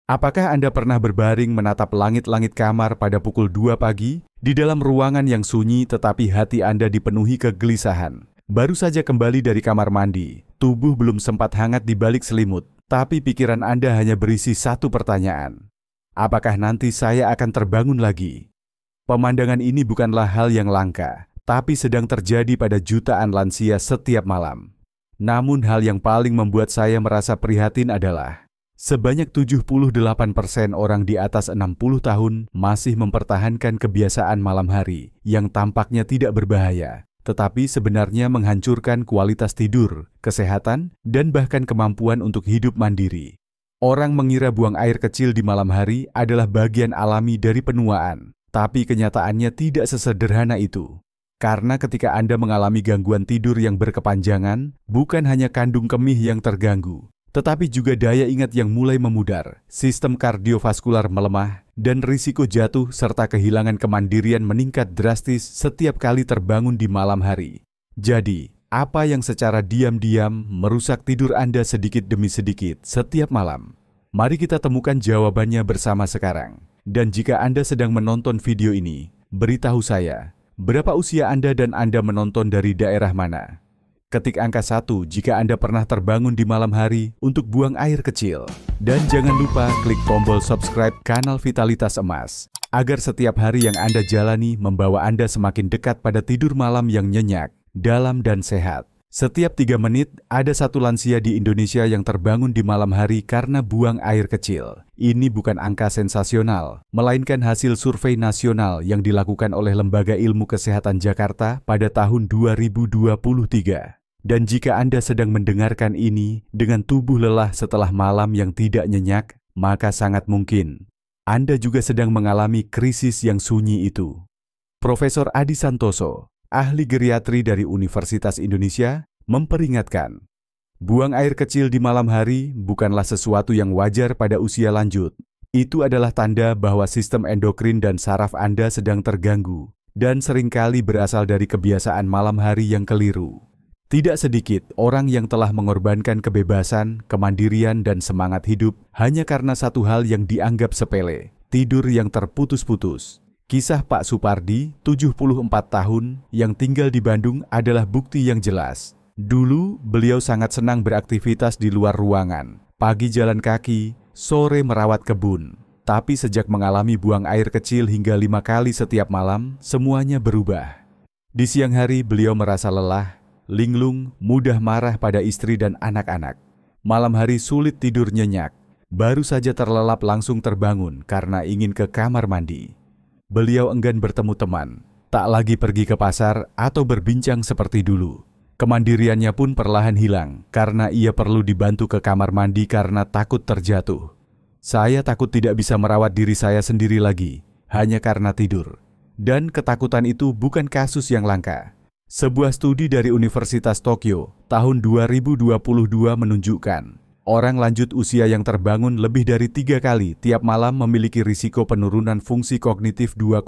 Apakah Anda pernah berbaring menatap langit-langit kamar pada pukul 2 pagi di dalam ruangan yang sunyi tetapi hati Anda dipenuhi kegelisahan? Baru saja kembali dari kamar mandi, tubuh belum sempat hangat di balik selimut, tapi pikiran Anda hanya berisi satu pertanyaan. Apakah nanti saya akan terbangun lagi? Pemandangan ini bukanlah hal yang langka, tapi sedang terjadi pada jutaan lansia setiap malam. Namun hal yang paling membuat saya merasa prihatin adalah sebanyak 78% orang di atas 60 tahun masih mempertahankan kebiasaan malam hari yang tampaknya tidak berbahaya, tetapi sebenarnya menghancurkan kualitas tidur, kesehatan, dan bahkan kemampuan untuk hidup mandiri. Orang mengira buang air kecil di malam hari adalah bagian alami dari penuaan, tapi kenyataannya tidak sesederhana itu. Karena ketika Anda mengalami gangguan tidur yang berkepanjangan, bukan hanya kandung kemih yang terganggu, tetapi juga daya ingat yang mulai memudar, sistem kardiovaskular melemah, dan risiko jatuh serta kehilangan kemandirian meningkat drastis setiap kali terbangun di malam hari. Jadi, apa yang secara diam-diam merusak tidur Anda sedikit demi sedikit setiap malam? Mari kita temukan jawabannya bersama sekarang. Dan jika Anda sedang menonton video ini, beritahu saya, berapa usia Anda dan Anda menonton dari daerah mana? Ketik angka 1 jika Anda pernah terbangun di malam hari untuk buang air kecil. Dan jangan lupa klik tombol subscribe kanal Vitalitas Emas, agar setiap hari yang Anda jalani membawa Anda semakin dekat pada tidur malam yang nyenyak, dalam dan sehat. Setiap 3 menit, ada satu lansia di Indonesia yang terbangun di malam hari karena buang air kecil. Ini bukan angka sensasional, melainkan hasil survei nasional yang dilakukan oleh Lembaga Ilmu Kesehatan Jakarta pada tahun 2023. Dan jika Anda sedang mendengarkan ini dengan tubuh lelah setelah malam yang tidak nyenyak, maka sangat mungkin Anda juga sedang mengalami krisis yang sunyi itu. Profesor Adi Santoso, ahli geriatri dari Universitas Indonesia, memperingatkan, buang air kecil di malam hari bukanlah sesuatu yang wajar pada usia lanjut. Itu adalah tanda bahwa sistem endokrin dan saraf Anda sedang terganggu, dan seringkali berasal dari kebiasaan malam hari yang keliru. Tidak sedikit orang yang telah mengorbankan kebebasan, kemandirian, dan semangat hidup hanya karena satu hal yang dianggap sepele, tidur yang terputus-putus. Kisah Pak Supardi, 74 tahun, yang tinggal di Bandung adalah bukti yang jelas. Dulu, beliau sangat senang beraktivitas di luar ruangan, pagi jalan kaki, sore merawat kebun. Tapi sejak mengalami buang air kecil hingga 5 kali setiap malam, semuanya berubah. Di siang hari, beliau merasa lelah, linglung, mudah marah pada istri dan anak-anak. Malam hari sulit tidur nyenyak, baru saja terlelap langsung terbangun karena ingin ke kamar mandi. Beliau enggan bertemu teman, tak lagi pergi ke pasar atau berbincang seperti dulu. Kemandiriannya pun perlahan hilang karena ia perlu dibantu ke kamar mandi karena takut terjatuh. Saya takut tidak bisa merawat diri saya sendiri lagi, hanya karena tidur. Dan ketakutan itu bukan kasus yang langka. Sebuah studi dari Universitas Tokyo tahun 2022 menunjukkan, orang lanjut usia yang terbangun lebih dari 3 kali tiap malam memiliki risiko penurunan fungsi kognitif 2,1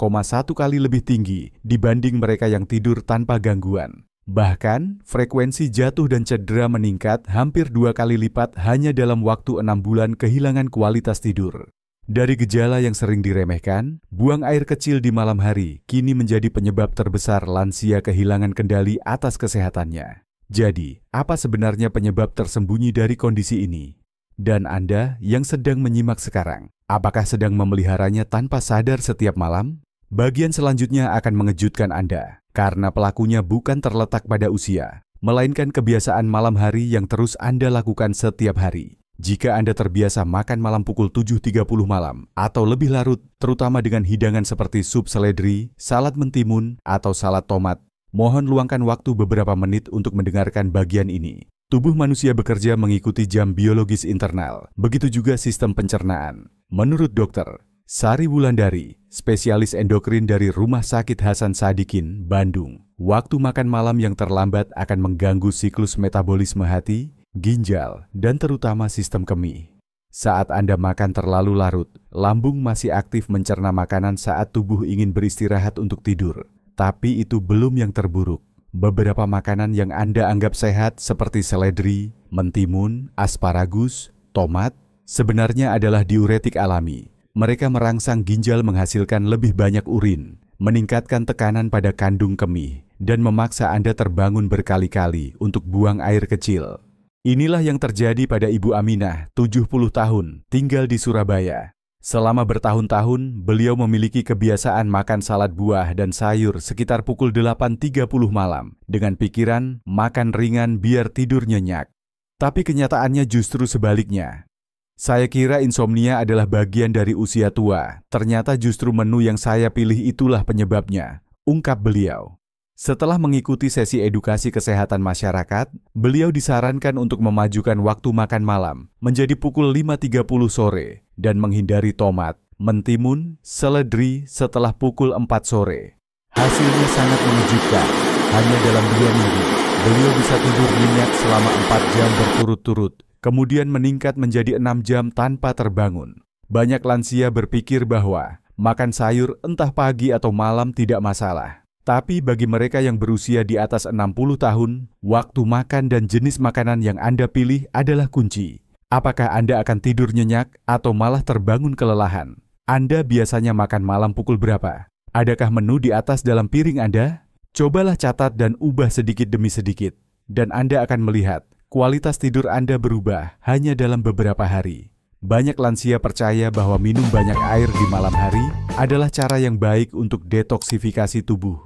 kali lebih tinggi dibanding mereka yang tidur tanpa gangguan. Bahkan, frekuensi jatuh dan cedera meningkat hampir 2 kali lipat hanya dalam waktu 6 bulan kehilangan kualitas tidur. Dari gejala yang sering diremehkan, buang air kecil di malam hari kini menjadi penyebab terbesar lansia kehilangan kendali atas kesehatannya. Jadi, apa sebenarnya penyebab tersembunyi dari kondisi ini? Dan Anda yang sedang menyimak sekarang, apakah sedang memeliharanya tanpa sadar setiap malam? Bagian selanjutnya akan mengejutkan Anda, karena pelakunya bukan terletak pada usia, melainkan kebiasaan malam hari yang terus Anda lakukan setiap hari. Jika Anda terbiasa makan malam pukul 7.30 malam atau lebih larut, terutama dengan hidangan seperti sup seledri, salad mentimun, atau salad tomat, mohon luangkan waktu beberapa menit untuk mendengarkan bagian ini. Tubuh manusia bekerja mengikuti jam biologis internal, begitu juga sistem pencernaan. Menurut dokter Sari Wulandari, spesialis endokrin dari Rumah Sakit Hasan Sadikin, Bandung, waktu makan malam yang terlambat akan mengganggu siklus metabolisme hati, ginjal, dan terutama sistem kemih. Saat Anda makan terlalu larut, lambung masih aktif mencerna makanan saat tubuh ingin beristirahat untuk tidur. Tapi itu belum yang terburuk. Beberapa makanan yang Anda anggap sehat seperti seledri, mentimun, asparagus, tomat, sebenarnya adalah diuretik alami. Mereka merangsang ginjal menghasilkan lebih banyak urin, meningkatkan tekanan pada kandung kemih, dan memaksa Anda terbangun berkali-kali untuk buang air kecil. Inilah yang terjadi pada Ibu Aminah, 70 tahun, tinggal di Surabaya. Selama bertahun-tahun, beliau memiliki kebiasaan makan salad buah dan sayur sekitar pukul 8.30 malam, dengan pikiran makan ringan biar tidur nyenyak. Tapi kenyataannya justru sebaliknya. Saya kira insomnia adalah bagian dari usia tua, ternyata justru menu yang saya pilih itulah penyebabnya, ungkap beliau. Setelah mengikuti sesi edukasi kesehatan masyarakat, beliau disarankan untuk memajukan waktu makan malam menjadi pukul 5.30 sore dan menghindari tomat, mentimun, seledri setelah pukul 4 sore. Hasilnya sangat mengejutkan. Hanya dalam 2 minggu, beliau bisa tidur nyenyak selama 4 jam berturut-turut, kemudian meningkat menjadi 6 jam tanpa terbangun. Banyak lansia berpikir bahwa makan sayur entah pagi atau malam tidak masalah. Tapi bagi mereka yang berusia di atas 60 tahun, waktu makan dan jenis makanan yang Anda pilih adalah kunci. Apakah Anda akan tidur nyenyak atau malah terbangun kelelahan? Anda biasanya makan malam pukul berapa? Adakah menu di atas dalam piring Anda? Cobalah catat dan ubah sedikit demi sedikit. Dan Anda akan melihat kualitas tidur Anda berubah hanya dalam beberapa hari. Banyak lansia percaya bahwa minum banyak air di malam hari adalah cara yang baik untuk detoksifikasi tubuh.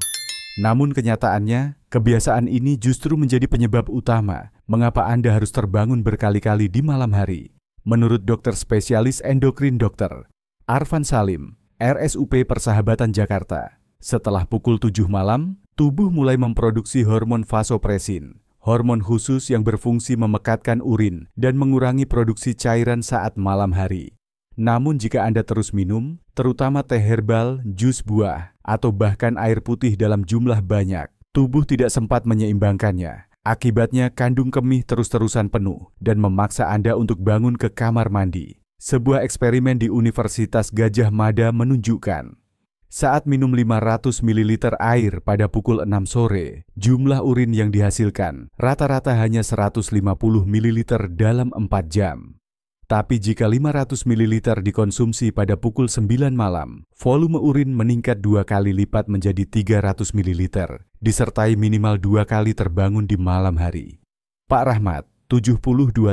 Namun kenyataannya, kebiasaan ini justru menjadi penyebab utama mengapa Anda harus terbangun berkali-kali di malam hari. Menurut dokter spesialis endokrin Dr. Arfan Salim, RSUP Persahabatan Jakarta, setelah pukul 7 malam, tubuh mulai memproduksi hormon vasopresin, hormon khusus yang berfungsi memekatkan urin dan mengurangi produksi cairan saat malam hari. Namun jika Anda terus minum, terutama teh herbal, jus buah, atau bahkan air putih dalam jumlah banyak, tubuh tidak sempat menyeimbangkannya. Akibatnya kandung kemih terus-terusan penuh dan memaksa Anda untuk bangun ke kamar mandi. Sebuah eksperimen di Universitas Gadjah Mada menunjukkan, saat minum 500 ml air pada pukul 6 sore, jumlah urin yang dihasilkan rata-rata hanya 150 ml dalam 4 jam. Tapi jika 500 ml dikonsumsi pada pukul 9 malam, volume urin meningkat 2 kali lipat menjadi 300 ml, disertai minimal 2 kali terbangun di malam hari. Pak Rahmat, 72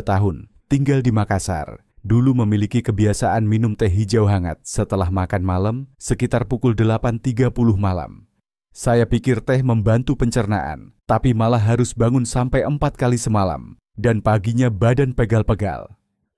tahun, tinggal di Makassar, dulu memiliki kebiasaan minum teh hijau hangat setelah makan malam sekitar pukul 8.30 malam. Saya pikir teh membantu pencernaan, tapi malah harus bangun sampai 4 kali semalam, dan paginya badan pegal-pegal.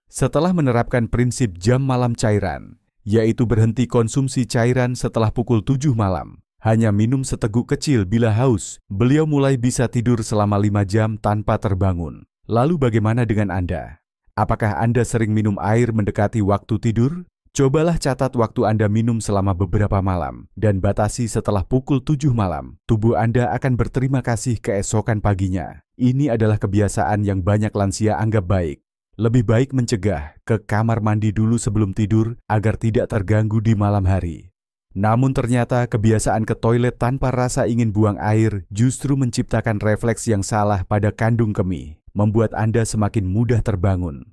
Setelah menerapkan prinsip jam malam cairan, yaitu berhenti konsumsi cairan setelah pukul 7 malam, hanya minum seteguk kecil bila haus, beliau mulai bisa tidur selama 5 jam tanpa terbangun. Lalu bagaimana dengan Anda? Apakah Anda sering minum air mendekati waktu tidur? Cobalah catat waktu Anda minum selama beberapa malam, dan batasi setelah pukul 7 malam. Tubuh Anda akan berterima kasih keesokan paginya. Ini adalah kebiasaan yang banyak lansia anggap baik. Lebih baik mencegah ke kamar mandi dulu sebelum tidur agar tidak terganggu di malam hari. Namun ternyata kebiasaan ke toilet tanpa rasa ingin buang air justru menciptakan refleks yang salah pada kandung kemih, membuat Anda semakin mudah terbangun.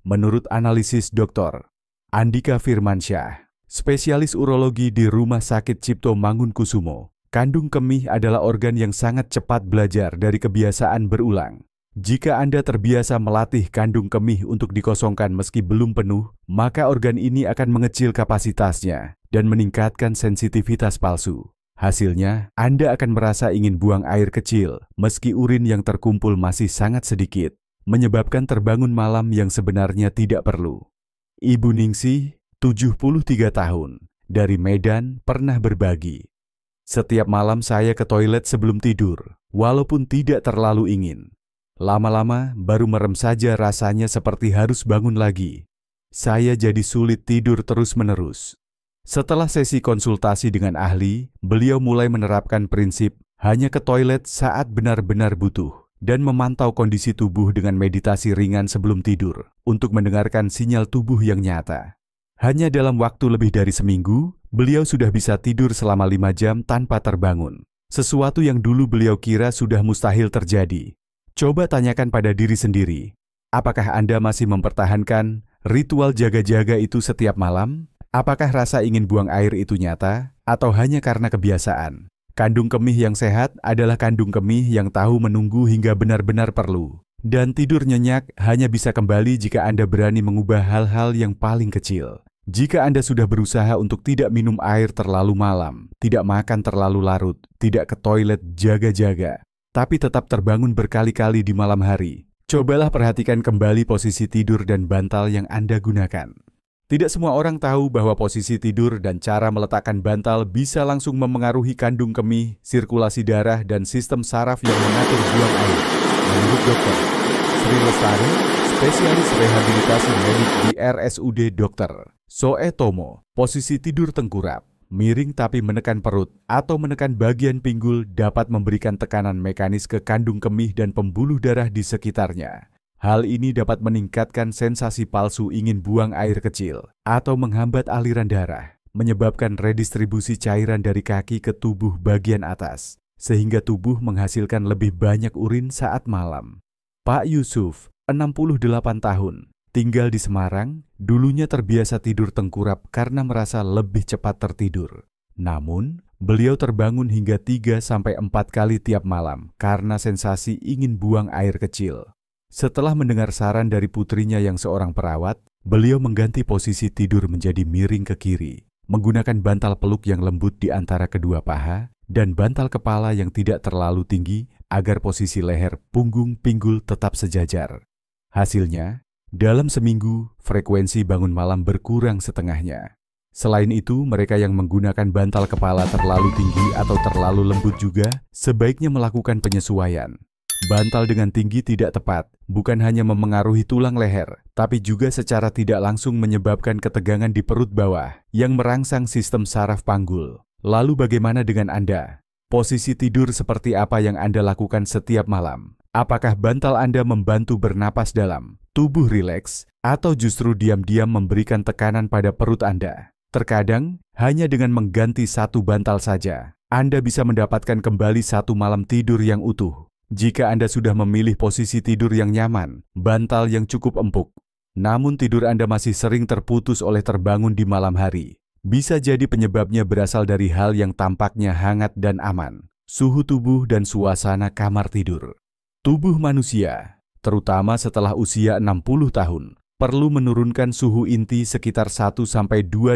Menurut analisis Dr. Andika Firmansyah, spesialis urologi di Rumah Sakit Cipto Mangunkusumo, kandung kemih adalah organ yang sangat cepat belajar dari kebiasaan berulang. Jika Anda terbiasa melatih kandung kemih untuk dikosongkan meski belum penuh, maka organ ini akan mengecil kapasitasnya dan meningkatkan sensitivitas palsu. Hasilnya, Anda akan merasa ingin buang air kecil meski urin yang terkumpul masih sangat sedikit, menyebabkan terbangun malam yang sebenarnya tidak perlu. Ibu Ningsih, 73 tahun, dari Medan pernah berbagi. Setiap malam saya ke toilet sebelum tidur, walaupun tidak terlalu ingin. Lama-lama baru merem saja rasanya seperti harus bangun lagi. Saya jadi sulit tidur terus-menerus. Setelah sesi konsultasi dengan ahli, beliau mulai menerapkan prinsip hanya ke toilet saat benar-benar butuh dan memantau kondisi tubuh dengan meditasi ringan sebelum tidur untuk mendengarkan sinyal tubuh yang nyata. Hanya dalam waktu lebih dari seminggu, beliau sudah bisa tidur selama 5 jam tanpa terbangun. Sesuatu yang dulu beliau kira sudah mustahil terjadi. Coba tanyakan pada diri sendiri, apakah Anda masih mempertahankan Ritual jaga-jaga itu setiap malam? Apakah rasa ingin buang air itu nyata, atau hanya karena kebiasaan? Kandung kemih yang sehat adalah kandung kemih yang tahu menunggu hingga benar-benar perlu. Dan tidur nyenyak hanya bisa kembali jika Anda berani mengubah hal-hal yang paling kecil. Jika Anda sudah berusaha untuk tidak minum air terlalu malam, tidak makan terlalu larut, tidak ke toilet jaga-jaga, tapi tetap terbangun berkali-kali di malam hari, cobalah perhatikan kembali posisi tidur dan bantal yang Anda gunakan. Tidak semua orang tahu bahwa posisi tidur dan cara meletakkan bantal bisa langsung memengaruhi kandung kemih, sirkulasi darah, dan sistem saraf yang mengatur buang air. Menurut Dr. Sri Lestari, spesialis rehabilitasi medik di RSUD Dr. Soetomo, posisi tidur tengkurap, miring tapi menekan perut, atau menekan bagian pinggul dapat memberikan tekanan mekanis ke kandung kemih dan pembuluh darah di sekitarnya. Hal ini dapat meningkatkan sensasi palsu ingin buang air kecil atau menghambat aliran darah, menyebabkan redistribusi cairan dari kaki ke tubuh bagian atas, sehingga tubuh menghasilkan lebih banyak urin saat malam. Pak Yusuf, 68 tahun, tinggal di Semarang, dulunya terbiasa tidur tengkurap karena merasa lebih cepat tertidur. Namun, beliau terbangun hingga 3-4 kali tiap malam karena sensasi ingin buang air kecil. Setelah mendengar saran dari putrinya yang seorang perawat, beliau mengganti posisi tidur menjadi miring ke kiri, menggunakan bantal peluk yang lembut di antara kedua paha, dan bantal kepala yang tidak terlalu tinggi agar posisi leher, punggung, pinggul tetap sejajar. Hasilnya, dalam seminggu, frekuensi bangun malam berkurang setengahnya. Selain itu, mereka yang menggunakan bantal kepala terlalu tinggi atau terlalu lembut juga sebaiknya melakukan penyesuaian. Bantal dengan tinggi tidak tepat, bukan hanya memengaruhi tulang leher, tapi juga secara tidak langsung menyebabkan ketegangan di perut bawah yang merangsang sistem saraf panggul. Lalu bagaimana dengan Anda? Posisi tidur seperti apa yang Anda lakukan setiap malam? Apakah bantal Anda membantu bernapas dalam, tubuh rileks, atau justru diam-diam memberikan tekanan pada perut Anda? Terkadang, hanya dengan mengganti satu bantal saja, Anda bisa mendapatkan kembali satu malam tidur yang utuh. Jika Anda sudah memilih posisi tidur yang nyaman, bantal yang cukup empuk, namun tidur Anda masih sering terputus oleh terbangun di malam hari, bisa jadi penyebabnya berasal dari hal yang tampaknya hangat dan aman, suhu tubuh dan suasana kamar tidur. Tubuh manusia, terutama setelah usia 60 tahun, perlu menurunkan suhu inti sekitar 1-2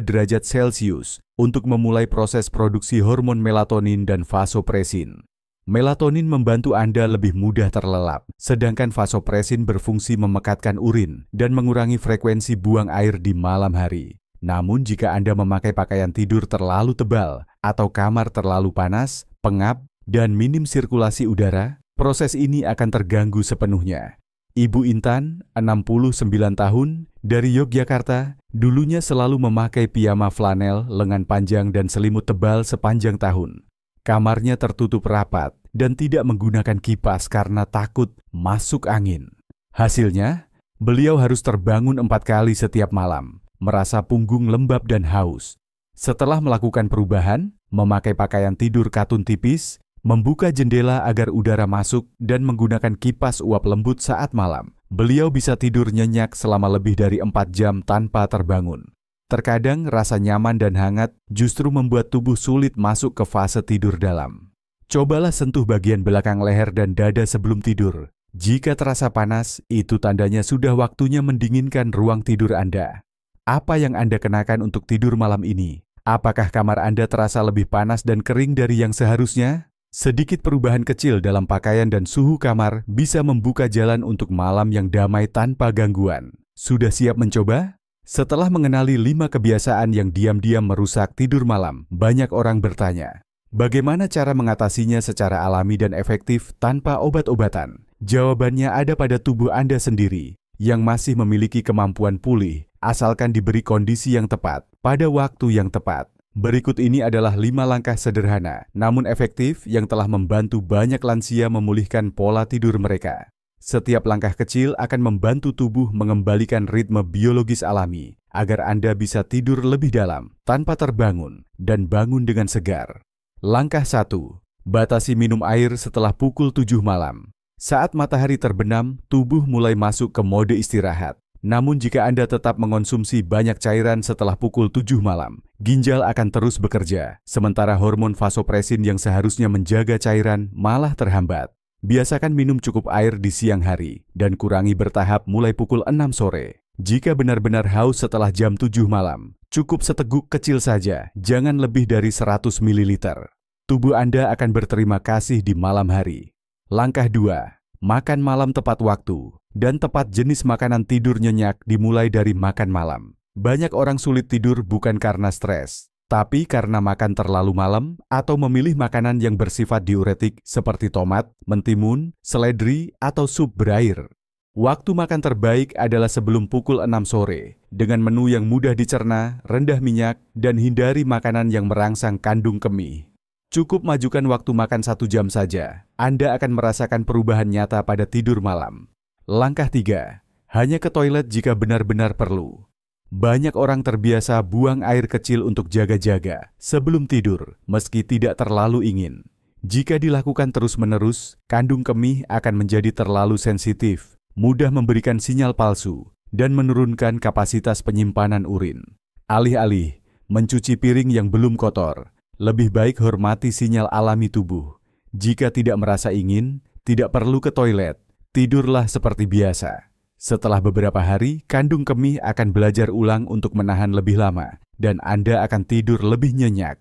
derajat Celcius untuk memulai proses produksi hormon melatonin dan vasopresin. Melatonin membantu Anda lebih mudah terlelap, sedangkan vasopresin berfungsi memekatkan urin dan mengurangi frekuensi buang air di malam hari. Namun jika Anda memakai pakaian tidur terlalu tebal atau kamar terlalu panas, pengap, dan minim sirkulasi udara, proses ini akan terganggu sepenuhnya. Ibu Intan, 69 tahun, dari Yogyakarta, dulunya selalu memakai piyama flanel, lengan panjang dan selimut tebal sepanjang tahun. Kamarnya tertutup rapat dan tidak menggunakan kipas karena takut masuk angin. Hasilnya, beliau harus terbangun 4 kali setiap malam, merasa punggung lembab dan haus. Setelah melakukan perubahan, memakai pakaian tidur katun tipis, membuka jendela agar udara masuk dan menggunakan kipas uap lembut saat malam, beliau bisa tidur nyenyak selama lebih dari 4 jam tanpa terbangun. Terkadang rasa nyaman dan hangat justru membuat tubuh sulit masuk ke fase tidur dalam. Cobalah sentuh bagian belakang leher dan dada sebelum tidur. Jika terasa panas, itu tandanya sudah waktunya mendinginkan ruang tidur Anda. Apa yang Anda kenakan untuk tidur malam ini? Apakah kamar Anda terasa lebih panas dan kering dari yang seharusnya? Sedikit perubahan kecil dalam pakaian dan suhu kamar bisa membuka jalan untuk malam yang damai tanpa gangguan. Sudah siap mencoba? Setelah mengenali 5 kebiasaan yang diam-diam merusak tidur malam, banyak orang bertanya, bagaimana cara mengatasinya secara alami dan efektif tanpa obat-obatan? Jawabannya ada pada tubuh Anda sendiri, yang masih memiliki kemampuan pulih, asalkan diberi kondisi yang tepat, pada waktu yang tepat. Berikut ini adalah 5 langkah sederhana, namun efektif yang telah membantu banyak lansia memulihkan pola tidur mereka. Setiap langkah kecil akan membantu tubuh mengembalikan ritme biologis alami, agar Anda bisa tidur lebih dalam, tanpa terbangun, dan bangun dengan segar. Langkah 1. Batasi minum air setelah pukul 7 malam. Saat matahari terbenam, tubuh mulai masuk ke mode istirahat. Namun jika Anda tetap mengonsumsi banyak cairan setelah pukul 7 malam, ginjal akan terus bekerja, sementara hormon vasopresin yang seharusnya menjaga cairan malah terhambat. Biasakan minum cukup air di siang hari, dan kurangi bertahap mulai pukul 6 sore. Jika benar-benar haus setelah jam 7 malam, cukup seteguk kecil saja, jangan lebih dari 100 ml. Tubuh Anda akan berterima kasih di malam hari. Langkah 2. Makan malam tepat waktu, dan tepat jenis makanan tidur nyenyak dimulai dari makan malam. Banyak orang sulit tidur bukan karena stres, tapi karena makan terlalu malam atau memilih makanan yang bersifat diuretik seperti tomat, mentimun, seledri, atau sup berair. Waktu makan terbaik adalah sebelum pukul 6 sore, dengan menu yang mudah dicerna, rendah minyak, dan hindari makanan yang merangsang kandung kemih. Cukup majukan waktu makan 1 jam saja, Anda akan merasakan perubahan nyata pada tidur malam. Langkah 3. Hanya ke toilet jika benar-benar perlu. Banyak orang terbiasa buang air kecil untuk jaga-jaga sebelum tidur, meski tidak terlalu ingin. Jika dilakukan terus-menerus, kandung kemih akan menjadi terlalu sensitif, mudah memberikan sinyal palsu, dan menurunkan kapasitas penyimpanan urin. Alih-alih mencuci piring yang belum kotor, lebih baik hormati sinyal alami tubuh. Jika tidak merasa ingin, tidak perlu ke toilet, tidurlah seperti biasa. Setelah beberapa hari, kandung kemih akan belajar ulang untuk menahan lebih lama, dan Anda akan tidur lebih nyenyak.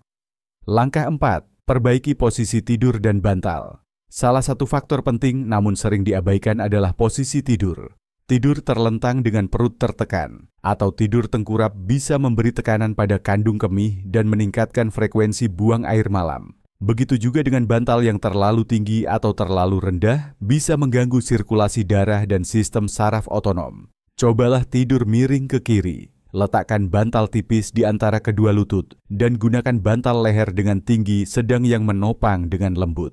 Langkah 4. Perbaiki posisi tidur dan bantal. Salah satu faktor penting namun sering diabaikan adalah posisi tidur. Tidur terlentang dengan perut tertekan, atau tidur tengkurap bisa memberi tekanan pada kandung kemih dan meningkatkan frekuensi buang air malam. Begitu juga dengan bantal yang terlalu tinggi atau terlalu rendah bisa mengganggu sirkulasi darah dan sistem saraf otonom. Cobalah tidur miring ke kiri, letakkan bantal tipis di antara kedua lutut, dan gunakan bantal leher dengan tinggi sedang yang menopang dengan lembut.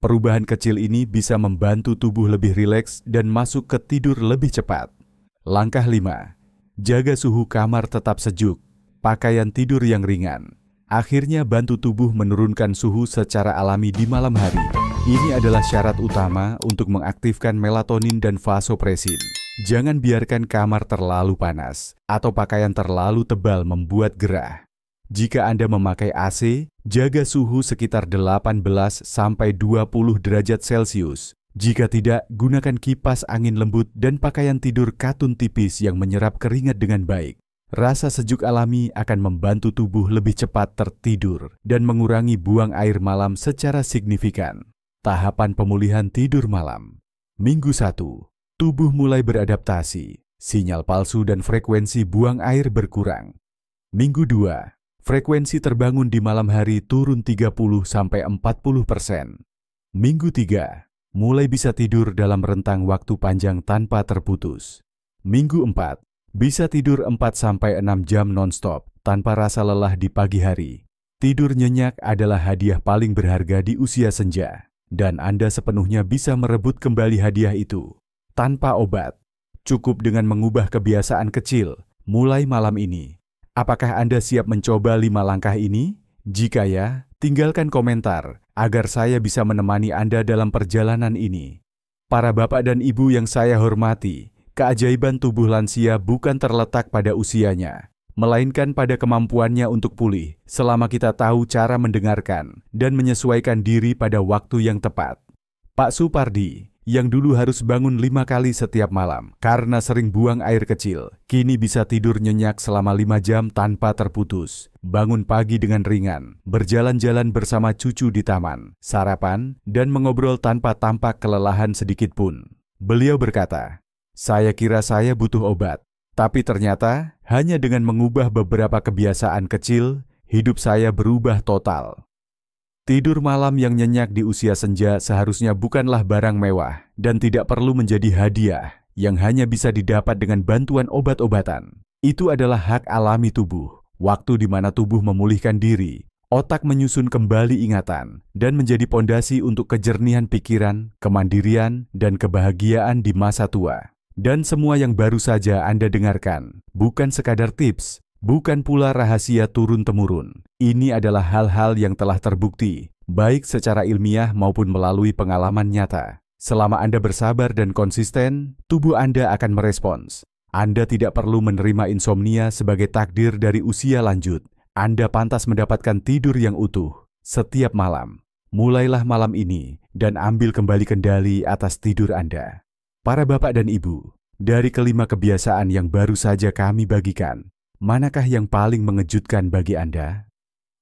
Perubahan kecil ini bisa membantu tubuh lebih rileks dan masuk ke tidur lebih cepat. Langkah 5. Jaga suhu kamar tetap sejuk. Pakaian tidur yang ringan. Akhirnya bantu tubuh menurunkan suhu secara alami di malam hari. Ini adalah syarat utama untuk mengaktifkan melatonin dan vasopresin. Jangan biarkan kamar terlalu panas atau pakaian terlalu tebal membuat gerah. Jika Anda memakai AC, jaga suhu sekitar 18-20 derajat Celcius. Jika tidak, gunakan kipas angin lembut dan pakaian tidur katun tipis yang menyerap keringat dengan baik. Rasa sejuk alami akan membantu tubuh lebih cepat tertidur dan mengurangi buang air malam secara signifikan. Tahapan pemulihan tidur malam. Minggu 1. Tubuh mulai beradaptasi. Sinyal palsu dan frekuensi buang air berkurang. Minggu 2. Frekuensi terbangun di malam hari turun 30-40%. Minggu 3. Mulai bisa tidur dalam rentang waktu panjang tanpa terputus. Minggu 4. Bisa tidur 4-6 jam non-stop tanpa rasa lelah di pagi hari. Tidur nyenyak adalah hadiah paling berharga di usia senja, dan Anda sepenuhnya bisa merebut kembali hadiah itu. Tanpa obat, cukup dengan mengubah kebiasaan kecil mulai malam ini. Apakah Anda siap mencoba 5 langkah ini? Jika ya, tinggalkan komentar agar saya bisa menemani Anda dalam perjalanan ini. Para bapak dan ibu yang saya hormati, keajaiban tubuh lansia bukan terletak pada usianya, melainkan pada kemampuannya untuk pulih selama kita tahu cara mendengarkan dan menyesuaikan diri pada waktu yang tepat. Pak Supardi, yang dulu harus bangun 5 kali setiap malam karena sering buang air kecil, kini bisa tidur nyenyak selama 5 jam tanpa terputus, bangun pagi dengan ringan, berjalan-jalan bersama cucu di taman, sarapan, dan mengobrol tanpa tampak kelelahan sedikit pun. Beliau berkata, "Saya kira saya butuh obat, tapi ternyata hanya dengan mengubah beberapa kebiasaan kecil, hidup saya berubah total." Tidur malam yang nyenyak di usia senja seharusnya bukanlah barang mewah dan tidak perlu menjadi hadiah yang hanya bisa didapat dengan bantuan obat-obatan. Itu adalah hak alami tubuh, waktu di mana tubuh memulihkan diri, otak menyusun kembali ingatan, dan menjadi pondasi untuk kejernihan pikiran, kemandirian, dan kebahagiaan di masa tua. Dan semua yang baru saja Anda dengarkan, bukan sekadar tips, bukan pula rahasia turun-temurun. Ini adalah hal-hal yang telah terbukti, baik secara ilmiah maupun melalui pengalaman nyata. Selama Anda bersabar dan konsisten, tubuh Anda akan merespons. Anda tidak perlu menerima insomnia sebagai takdir dari usia lanjut. Anda pantas mendapatkan tidur yang utuh setiap malam. Mulailah malam ini dan ambil kembali kendali atas tidur Anda. Para bapak dan ibu, dari kelima kebiasaan yang baru saja kami bagikan, manakah yang paling mengejutkan bagi Anda?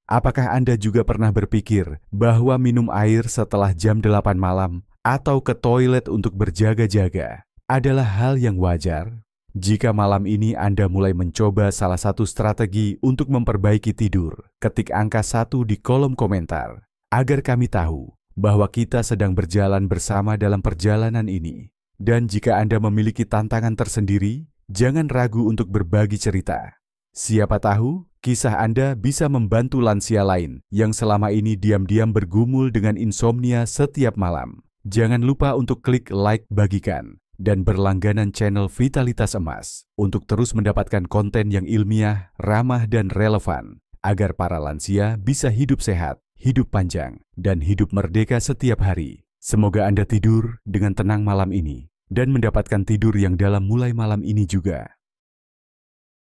Apakah Anda juga pernah berpikir bahwa minum air setelah jam 8 malam atau ke toilet untuk berjaga-jaga adalah hal yang wajar? Jika malam ini Anda mulai mencoba salah satu strategi untuk memperbaiki tidur, ketik angka 1 di kolom komentar, agar kami tahu bahwa kita sedang berjalan bersama dalam perjalanan ini. Dan jika Anda memiliki tantangan tersendiri, jangan ragu untuk berbagi cerita. Siapa tahu, kisah Anda bisa membantu lansia lain yang selama ini diam-diam bergumul dengan insomnia setiap malam. Jangan lupa untuk klik like, bagikan, dan berlangganan channel Vitalitas Emas untuk terus mendapatkan konten yang ilmiah, ramah, dan relevan, agar para lansia bisa hidup sehat, hidup panjang, dan hidup merdeka setiap hari. Semoga Anda tidur dengan tenang malam ini dan mendapatkan tidur yang dalam mulai malam ini juga.